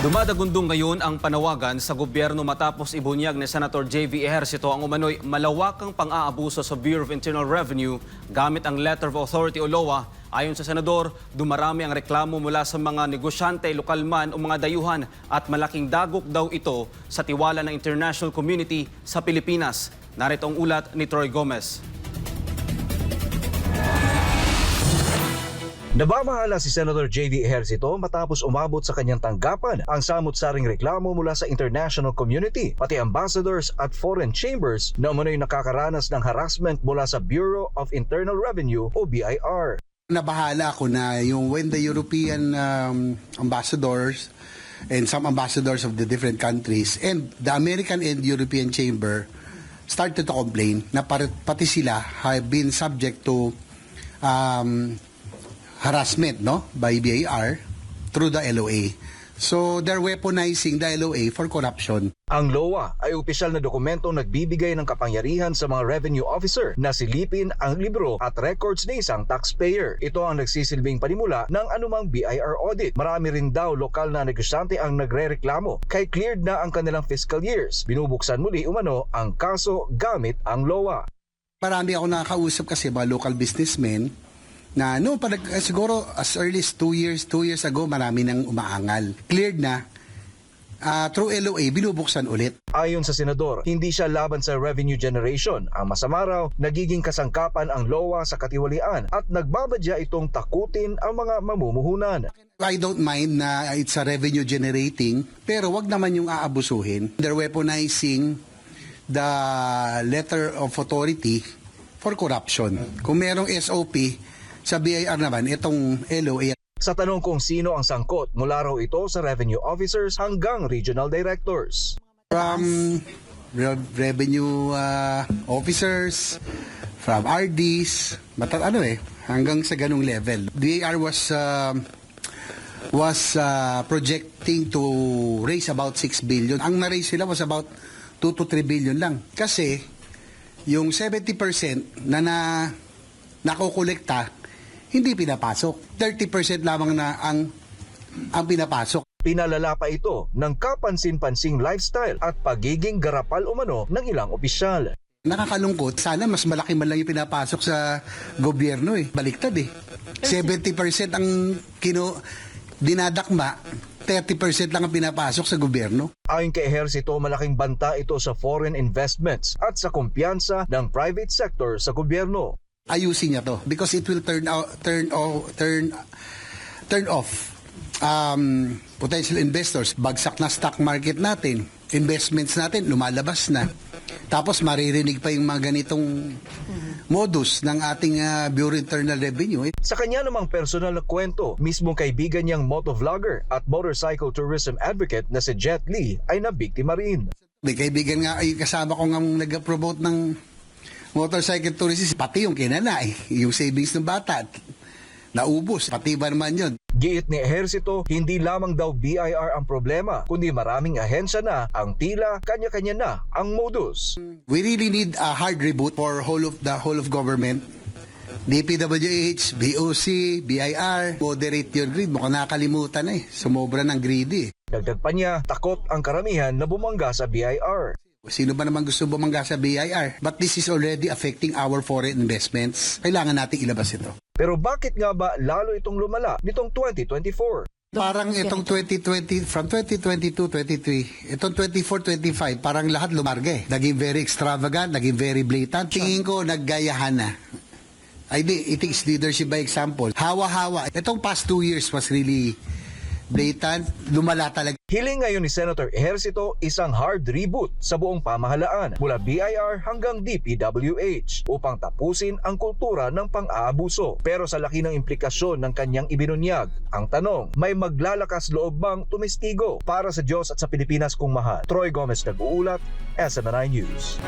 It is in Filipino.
Dumadagundong ngayon ang panawagan sa gobyerno matapos ibunyag ni Senator J.V. Ejercito ang umano'y malawakang pang-aabuso sa Bureau of Internal Revenue gamit ang Letter of Authority o LOA. Ayon sa Senador, dumarami ang reklamo mula sa mga negosyante, lokal man o mga dayuhan at malaking dagok daw ito sa tiwala ng international community sa Pilipinas. Narito ang ulat ni Troy Gomez. Nabamahala si Senator J.V. Ejercito matapos umabot sa kanyang tanggapan ang samut-saring reklamo mula sa international community, pati ambassadors at foreign chambers na umano'y nakakaranas ng harassment mula sa Bureau of Internal Revenue o BIR. Nabahala ako na when the European ambassadors and some ambassadors of the different countries and the American and European Chamber started to complain na pati sila have been subject to harassment by BIR through the LOA. So they're weaponizing the LOA for corruption. Ang LOA ay opisyal na dokumentong nagbibigay ng kapangyarihan sa mga revenue officer na silipin ang libro at records ng isang taxpayer. Ito ang nagsisilbing panimula ng anumang BIR audit. Marami rin daw lokal na negosyante ang nagrereklamo kay cleared na ang kanilang fiscal years. Binubuksan muli umano ang kaso gamit ang LOA. Marami ako nakakausap kasi mga local businessmen na siguro as early as 2 years ago, marami nang umaangal. Cleared na, through LOA, binubuksan ulit. Ayon sa Senador, hindi siya laban sa revenue generation. Ang masama raw, nagiging kasangkapan ang LOA sa katiwalian at nagbabadya itong takutin ang mga mamumuhunan. I don't mind na it's a revenue generating, pero wag naman yung aabusuhin. They're weaponizing the letter of authority for corruption. Kung merong SOP, sa BIR naman, itong LOA. Sa tanong kung sino ang sangkot, mula raw ito sa revenue officers hanggang regional directors. From revenue officers, from RDs, hanggang sa ganung level. BIR was projecting to raise about 6 billion. Ang na-raise sila was about 2 to 3 billion lang. Kasi yung 70% na nakukolekta, hindi pinapasok. 30% lamang na ang pinapasok. Pinalala pa ito ng kapansin-pansing lifestyle at pagiging garapal umano ng ilang opisyal. Nakakalungkot. Sana mas malaki man lang yung pinapasok sa gobyerno Baliktad 70% ang dinadakma, 30% lang ang pinapasok sa gobyerno. Ayon kay Ejercito, malaking banta ito sa foreign investments at sa kumpiyansa ng private sector sa gobyerno. Ayusin niya to because it will turn off potential investors. Bagsak na stock market natin, investments natin lumalabas na. Tapos maririnig pa yung mga ganitong modus ng ating Bureau of Internal Revenue. Sa kanya namang personal na kwento, mismong kaibigan niyang motovlogger at motorcycle tourism advocate na si Jet Li ay nabiktima rin. May kaibigan nga ay kasama ko nga nag-promote ng motorcycle tourism, pati yung kinana yung savings ng bata, naubos, pati ba naman yun? Giit ni Ejercito, hindi lamang daw BIR ang problema, kundi maraming ahensya na ang tila kanya-kanya na ang modus. We really need a hard reboot for the whole of government. DPWH, BOC, BIR, moderate your greed. Mukhang nakalimutan sumobra ng greedy. Dagdag pa niya, takot ang karamihan na bumangga sa BIR. Sino ba naman gusto bumangga sa BIR? But this is already affecting our foreign investments. Kailangan nating ilabas ito. Pero bakit nga ba lalo itong lumala nitong 2024? Parang itong 2020, from 2022-23, itong 24-25, parang lahat lumarga Naging very extravagant, naging very blatant. Tingin ko, naggayahan na. I think it's leadership by example. Hawa-hawa. Itong past 2 years was really blatant, lumala talaga. Hiling ngayon ni Senator Ejercito isang hard reboot sa buong pamahalaan mula BIR hanggang DPWH upang tapusin ang kultura ng pang-aabuso. Pero sa laki ng implikasyon ng kanyang ibinunyag, ang tanong, may maglalakas loob bang tumistigo para sa Diyos at sa Pilipinas kung mahal? Troy Gomez nag-uulat, SMNI News.